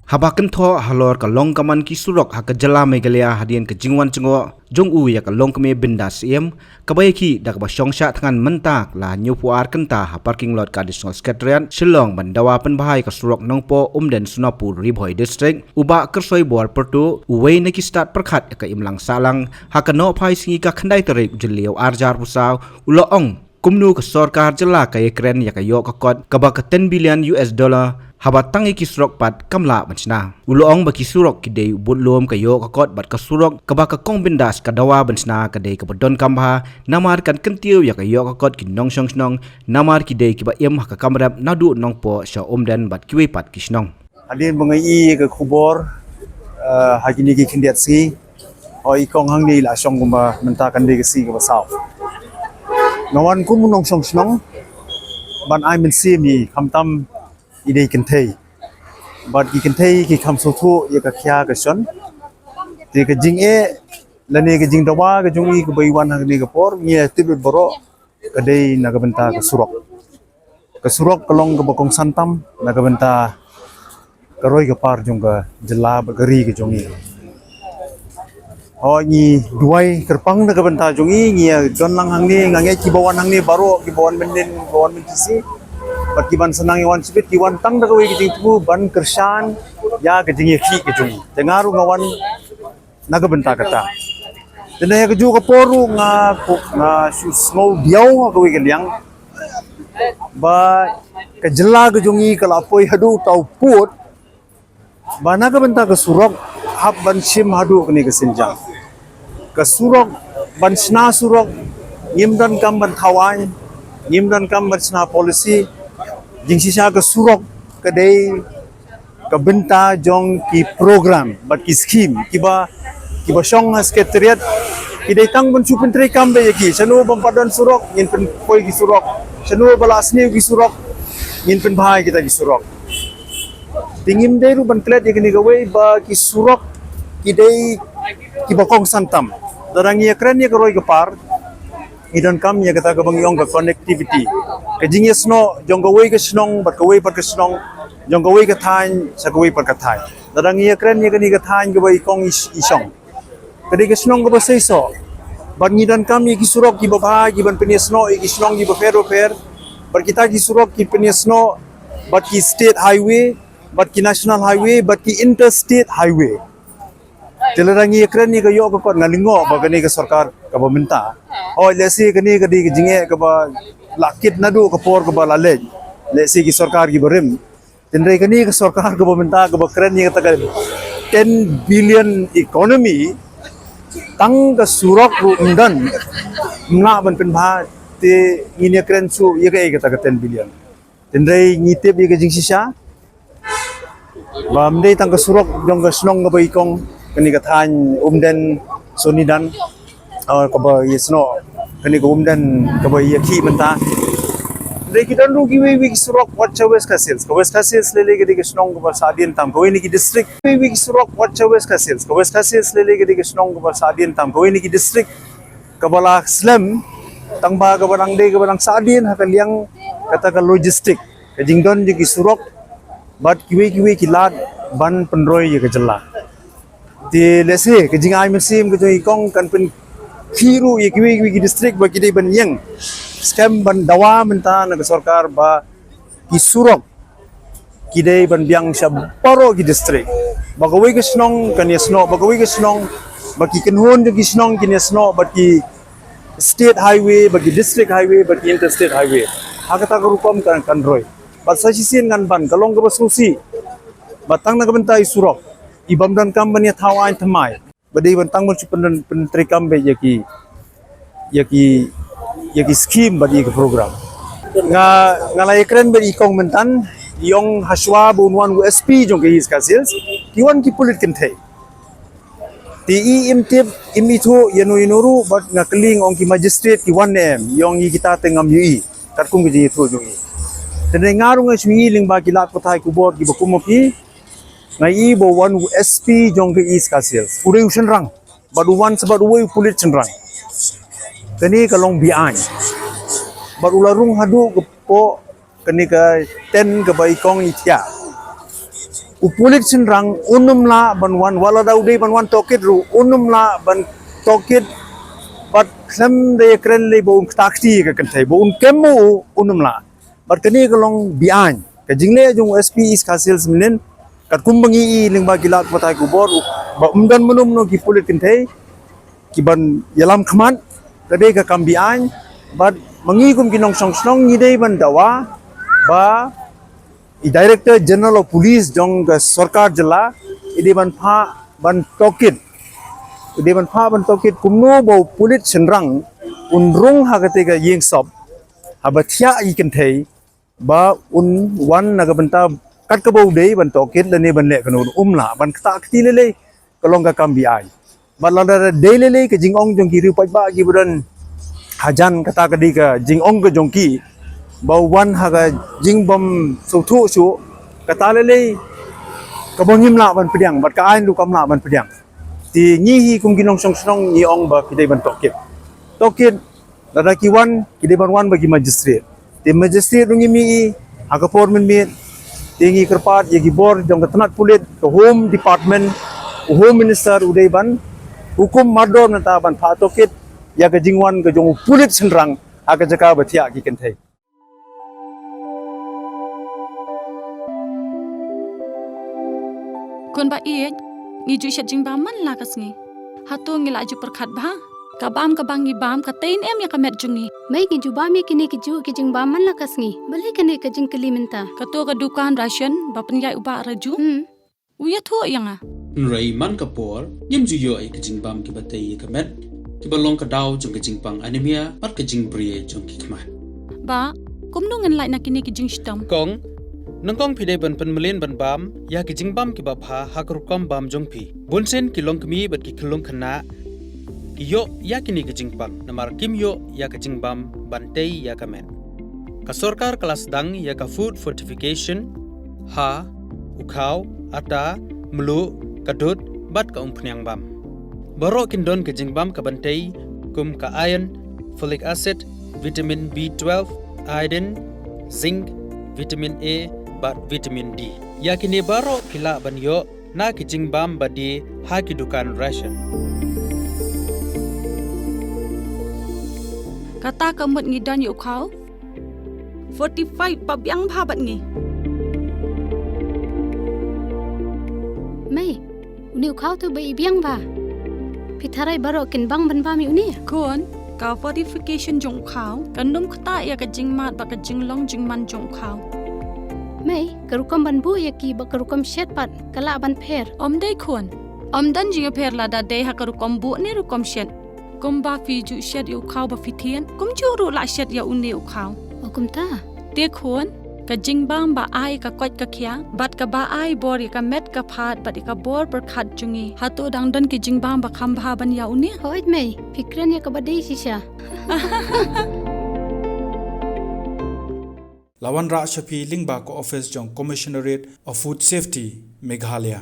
Habakan tho halor ka long kaman ki Surok ha ka jala Meghalaya hadian ka jingwan chengo jong u ya ka long kame binda siem kabay ki dak ba shongsha thangan mentak la nyu puar kenta ha parking lot ka additional secretariat Shillong bandawa pen bahai ka Surok nongpo den Sunapur Ribhoi district uba kersoi bor Pyrtuh uwei na ki start perkhat ka imlang salang ha ka no phai singi ka khandai tarik jeliau arjar pusaw ulo ong Kumno ka Sorkar jala ka Ïakren ya ka yo ka kot ka ba ka $10 billion habat tangi ki Surok pat kamla banchna uloong ba ki Surok ki dei butlom ka yo ka kot bat ka Surok ka ba ka kong bindas ka dawa banchna ka dei ka bodon kambha namar kan kentiu ya ka yo ka kot ki nong shong snong namar ki dei ki ba yem ka kamrap nadu nong po sha den bat ki we pat ki snong adin bangai ka khubor hagini ki khindiat si oi kong hang ni la shong gumba menta kan dei ka si ka saw ngawan kum nong shong snong ban ai min si mi khamtam idei kentei but ki kentei ki kham so thu ye ka khya ka son te ka jing e lane ka jing dawa ka jung i ka bai wan hang ni ka por nge tibit boro ka dei na ka benta ka Surok kalong ka bakong santam na ka benta ka roi ka par jung ka jela ba gari ka jung i ho ni duai kerpang na ka benta jung i nge don lang hang ni ngange ki bawan hang ni baro ki bawan men si Bat kiban senang iwan sipit kiwan tang dah kau kijing tu ban kersan ya kijing ki kijung dengaru ngawan naga benta kata dan ya keju ke poru nga snow biau kau keliang ba kejela kejungi kalau apoi hadu tau put ba naga benta ke Surok hab ban sim hadu kini ke Sinjang ke Surok ban Shna Surok ngimdan kam ban thawai ngimdan kam ban Shna policy jing sisa ke Surok ke dei ke benta jong ki program bat ki scheme kiba shong sekretariat ki dei tang ban supin tre kam be ki sanu bam padon Surok ngin pen poi ki Surok sanu bala asni ki Surok ngin pen bhai kita ki Surok tingim dei ru ban klet ikni gawe ba ki Surok ki dei ki bakong santam darang Ïakren ye roi ke par idon kam ya kata kabang yong ka connectivity kajing yesno jong gawai ke snong bat gawai par ke snong jong gawai ke thain sa gawai par ka thai darang Ïakren ye kani ka thain gawai kong isong kadi ke snong go basai so bat ngidon kam ye ki Surok ki baba ki ban penisno ki snong ki bafero fer bar kita ki Surok ki penisno bat ki state highway bat ki national highway bat ki interstate highway Telarang Ïakren ni kayo ko ngalingo ba kani ka Sorkar ka bamenta o lesi kani kadi jinge ka ba lakit nadu ka por ka ba lalej lesi ki Sorkar ki barim tindray kani ka Sorkar ka bamenta ka ba kren ni ka 10 billion economy tang ka Surok ru undan nga ban pen bha te Ïakren su ye ka 10 billion tindray ngitip ye ka jing sisa ba mdei tang ka Surok jong ka snong ka ba ikong kani kathan den sonidan kaba yesno kani den kaba yaki menta dei kidan rugi we Surok what chawes ka sales lele gedi snong kaba sadien tam ko ni ki district we Surok what chawes ka sales lele gedi snong kaba sadien tam ko ni ki district kabala slam tangba kaba nang dei kaba nang sadien hakaliang kata ka logistic kajingdon ji ki Surok bat kiwe kilat ban penroi ye kejela di lese kejing ai mesim ke ikong kan pen khiru ye ki district ba ki ban yang scam ban dawa menta na Sorkar ba ki Surok ki dei ban biang sya paro ki district ba gawe ke snong kan yesno ba gawe ke snong ba ki kenhon ki snong ki yesno ba ki state highway ba ki district highway ba ki interstate highway hakata ka rupam kan roi ba sa sisin ngan ban kalong ka basusi batang na kabentai Surok ibam dan company thawain thamai badai bantang mun pentri kambe yaki scheme badi ke program nga Ïakren beri kong mentan yong haswa bunwan USP jong ke his kasils kiwan ki pulit kenthe ti imtip imitu yanu bat nga keling ong ki magistrate ki 1M yong i kita tengam UI katkung ki itu jong i tene ngaru nga swingi ling ba kilat pathai kubor ki bakumopi ngai bo wan USP jong ke is kasils ure usen rang badu wan sabat uwe pulit cenrang kani kalong bian baru larung hadu kepo kani ka 10 ke baikong itia Upulit sinrang unumla banwan wala daw day banwan tokit ru unumla ban tokit but klem de Ïakren le bo takti ka kantai bo kemu unumla but kani kalong bian ka jingle jung SP is kasils minen kat kumbangi lingba gilat patai kubor ba umdan menum no ki pulit kantai ki ban yalam khaman kade ka kambian but mangi kum kinong song ni dei ban dawa ba Director General of Police jong ke Sorkar jela ide ban tokit kumno bau pulit senrang unrung hagate ga yeng sob habatia ikan thei ba un wan naga banta kat ka bau dei ban tokit lene ban le kanu umla ban kta kti lele kalong ka kambi ai ba la dei lele ke jingong jong ki ru pai ba ki budan hajan kata kadi ka jingong ke jong ki bau wan haga jingbom sothu su kata lele kabongim la ban pediang bat ka ain lu kam la ban pediang ti ngi hi kum ginong song ni ong ba kidai ban tokit dada kiwan kidai ban wan bagi magistrate ti magistrate rungi mi haga formen mi tingi kerpat ye gibor jong ketanat pulit ke home department home minister udai ban hukum mador nata ban pha tokit ya ke jingwan ke jong pulit senrang aga jaka batia ki kenthai Kun ba iet ngi ju shet jing bam man la kas ngi hatu ngi la ju perkhat ba ka bam ngi bam ka tein em ya ka met jungi mai ki ju bam ki ju ki jing bam man la kas ngi bale kane ka jing kali minta ka to ka dukan ration ba penyai uba raju uya thu yanga Ray man kapor yem ju yo ai kijing bam ki batei ka met ki balong ka daw jong kijing pang anemia pat kijing brie jong ki kma ba kumno ngan lai na kini ki jing stam Kong nangkong pide ban melin ban bam ya ki jingbam ki bapha hakrukam bam jongpi bunsen ki longkmi bat ki khulong khana yo ya kini ki jingpang namar kim yo ya ki jingbam bantei ya kamen ka sorkar kelas dang ya ka food fortification ha ukhaw ata mlu kadut bat ka umpnyang bam baro kin don ki jingbam ka bantei kum ka iron folic acid vitamin B12 iodine zinc vitamin A bat vitamin D. Yakini baro kila banyo na kijing bam badi haki dukan ration. kata kamut ngi dan yu khau 45 pa biang bha bat ngi mai uni khau tu bai biang ba pitharai baro kin bang ban ba mi uni kun ka fortification jong khau kanum khata ya ka jing mat ba ka jing long jing man jong khau mai karukam ban bu ya ki ba karukam shet pat kala ban pher om dei kun om dan jing pher la da dei ha ka rukom bu ne rukom shet kum ba fi ju shet yu khau ba fi thien kum chu ru la shet ya uni u khau okum ta te kun ka jing bam ba ai ka kwat ka khya bat ka ba ai bor ka met ka phat bat ka bor per khat jungi hatu dang dan ki jing bam ba kham bha ban ya uni hoit mai fikran ya ka badai sisha Lawan Ra Shafi Lingba Ko Office Jong Commissionerate of Food Safety Meghalaya